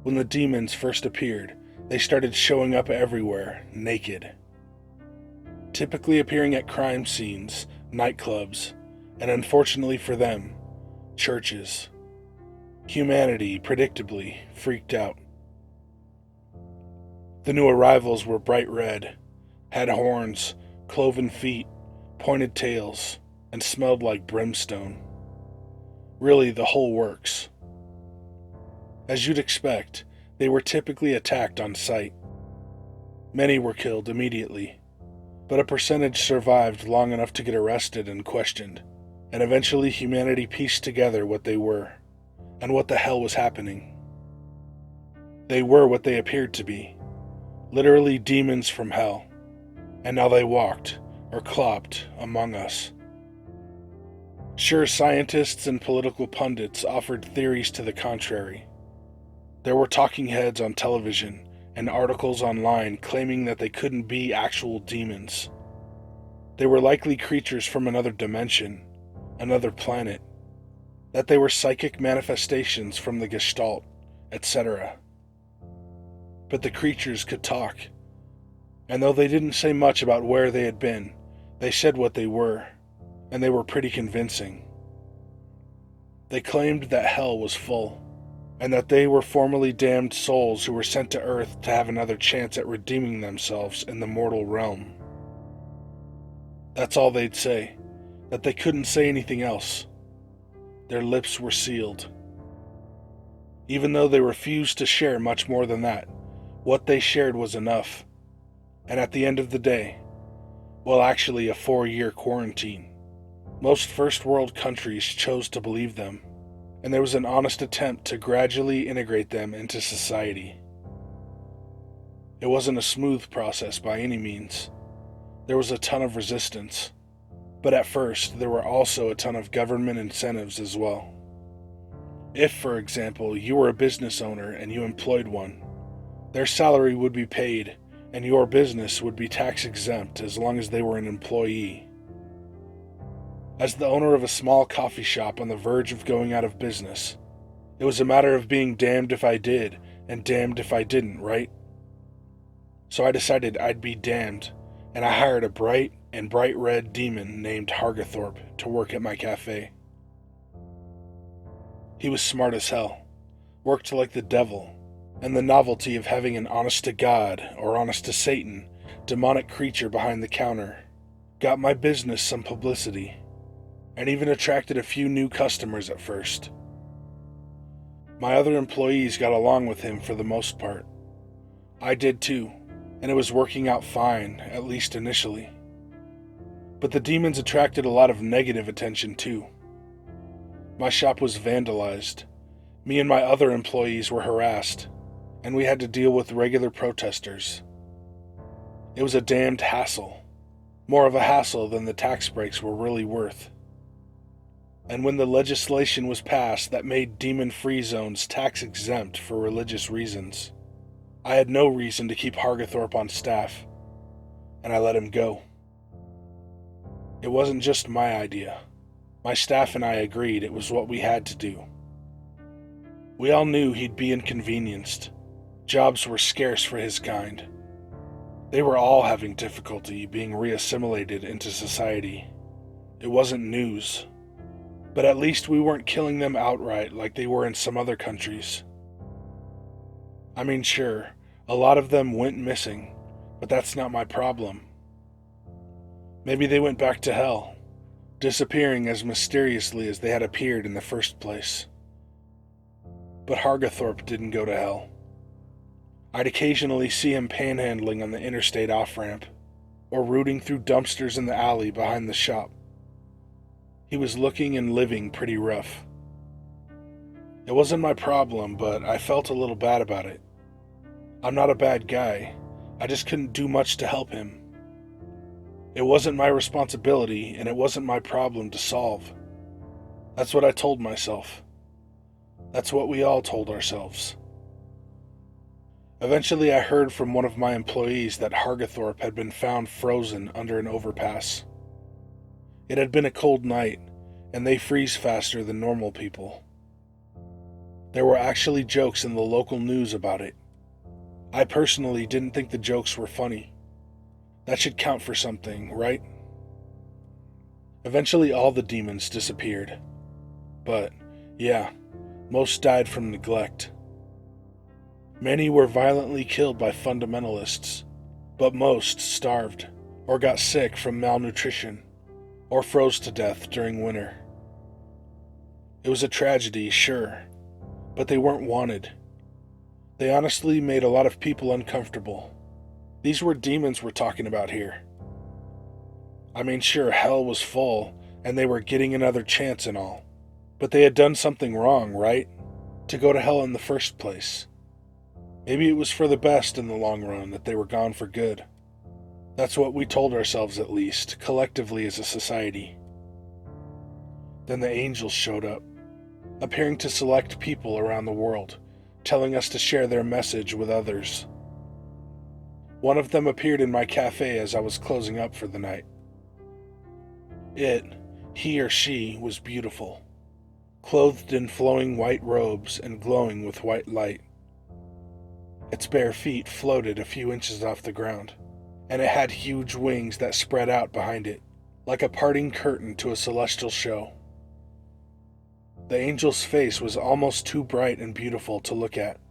When the demons first appeared, they started showing up everywhere, naked. Typically appearing at crime scenes, nightclubs, and unfortunately for them, churches. Humanity, predictably, freaked out. The new arrivals were bright red, had horns, cloven feet, pointed tails, and smelled like brimstone. Really, the whole works. As you'd expect, they were typically attacked on sight. Many were killed immediately, but a percentage survived long enough to get arrested and questioned, and eventually humanity pieced together what they were, and what the hell was happening. They were what they appeared to be, literally demons from hell, and now they walked, or clopped, among us. Sure, scientists and political pundits offered theories to the contrary. There were talking heads on television and articles online claiming that they couldn't be actual demons. They were likely creatures from another dimension, another planet, that they were psychic manifestations from the Gestalt, etc. But the creatures could talk, and though they didn't say much about where they had been, they said what they were, and they were pretty convincing. They claimed that hell was full, and that they were formerly damned souls who were sent to Earth to have another chance at redeeming themselves in the mortal realm. That's all they'd say, that they couldn't say anything else. Their lips were sealed. Even though they refused to share much more than that, what they shared was enough. And at the end of the day, well, actually a 4-year quarantine, most first world countries chose to believe them, and there was an honest attempt to gradually integrate them into society. It wasn't a smooth process by any means. There was a ton of resistance, but at first there were also a ton of government incentives as well. If, for example, you were a business owner and you employed one, their salary would be paid and your business would be tax exempt as long as they were an employee. As the owner of a small coffee shop on the verge of going out of business, it was a matter of being damned if I did and damned if I didn't, right? So I decided I'd be damned, and I hired a bright red demon named Hargathorpe to work at my cafe. He was smart as hell, worked like the devil, and the novelty of having an honest-to-God or honest-to-Satan demonic creature behind the counter got my business some publicity, and even attracted a few new customers at first. My other employees got along with him for the most part. I did too, and it was working out fine, at least initially. But the demons attracted a lot of negative attention too. My shop was vandalized. Me and my other employees were harassed, and we had to deal with regular protesters. It was a damned hassle. More of a hassle than the tax breaks were really worth. And when the legislation was passed that made demon-free zones tax-exempt for religious reasons, I had no reason to keep Hargathorpe on staff, and I let him go. It wasn't just my idea. My staff and I agreed it was what we had to do. We all knew he'd be inconvenienced. Jobs were scarce for his kind. They were all having difficulty being reassimilated into society. It wasn't news. But at least we weren't killing them outright like they were in some other countries. I mean, sure, a lot of them went missing, but that's not my problem. Maybe they went back to hell, disappearing as mysteriously as they had appeared in the first place. But Hargathorpe didn't go to hell. I'd occasionally see him panhandling on the interstate off-ramp, or rooting through dumpsters in the alley behind the shop. He was looking and living pretty rough. It wasn't my problem, but I felt a little bad about it. I'm not a bad guy. I just couldn't do much to help him. It wasn't my responsibility, and it wasn't my problem to solve. That's what I told myself. That's what we all told ourselves. Eventually, I heard from one of my employees that Hargathorpe had been found frozen under an overpass. It had been a cold night, and they freeze faster than normal people. There were actually jokes in the local news about it. I personally didn't think the jokes were funny. That should count for something, right? Eventually, all the demons disappeared. But, yeah, most died from neglect. Many were violently killed by fundamentalists, but most starved, or got sick from malnutrition, or froze to death during winter. It was a tragedy, sure, but they weren't wanted. They honestly made a lot of people uncomfortable. These were demons we're talking about here. I mean, sure, hell was full, and they were getting another chance and all. But they had done something wrong, right? To go to hell in the first place. Maybe it was for the best in the long run that they were gone for good. That's what we told ourselves, at least, collectively as a society. Then the angels showed up, appearing to select people around the world, telling us to share their message with others. One of them appeared in my cafe as I was closing up for the night. He or she, was beautiful, clothed in flowing white robes and glowing with white light. Its bare feet floated a few inches off the ground, and it had huge wings that spread out behind it, like a parting curtain to a celestial show. The angel's face was almost too bright and beautiful to look at,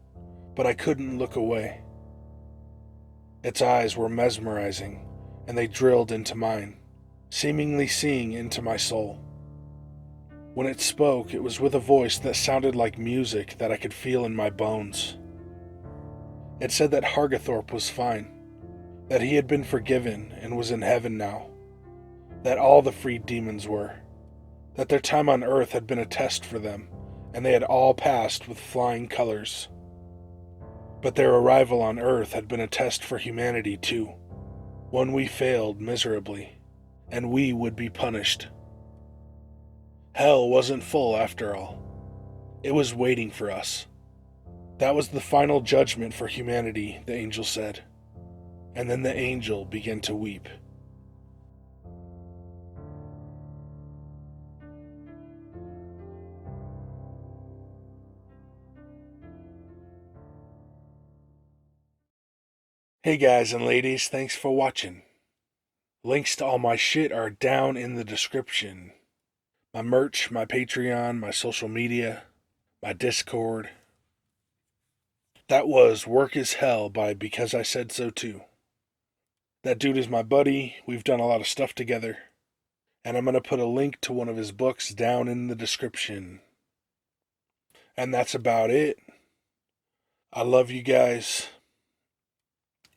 but I couldn't look away. Its eyes were mesmerizing, and they drilled into mine, seemingly seeing into my soul. When it spoke, it was with a voice that sounded like music that I could feel in my bones. It said that Hargathorpe was fine, that he had been forgiven and was in heaven now, that all the freed demons were, that their time on Earth had been a test for them, and they had all passed with flying colors. But their arrival on Earth had been a test for humanity too, one we failed miserably, and we would be punished. Hell wasn't full after all. It was waiting for us. That was the final judgment for humanity, the angel said. And then the angel began to weep. Hey guys and ladies, thanks for watching. Links to all my shit are down in the description. My merch, my Patreon, my social media, my Discord. That was Work is Hell by Becauseisaidsotoo. That dude is my buddy. We've done a lot of stuff together. And I'm going to put a link to one of his books down in the description. And that's about it. I love you guys.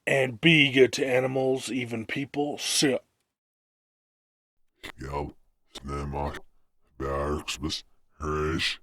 And be good to animals, even people. See ya. Ja, snälla, Bergsbus, Rish.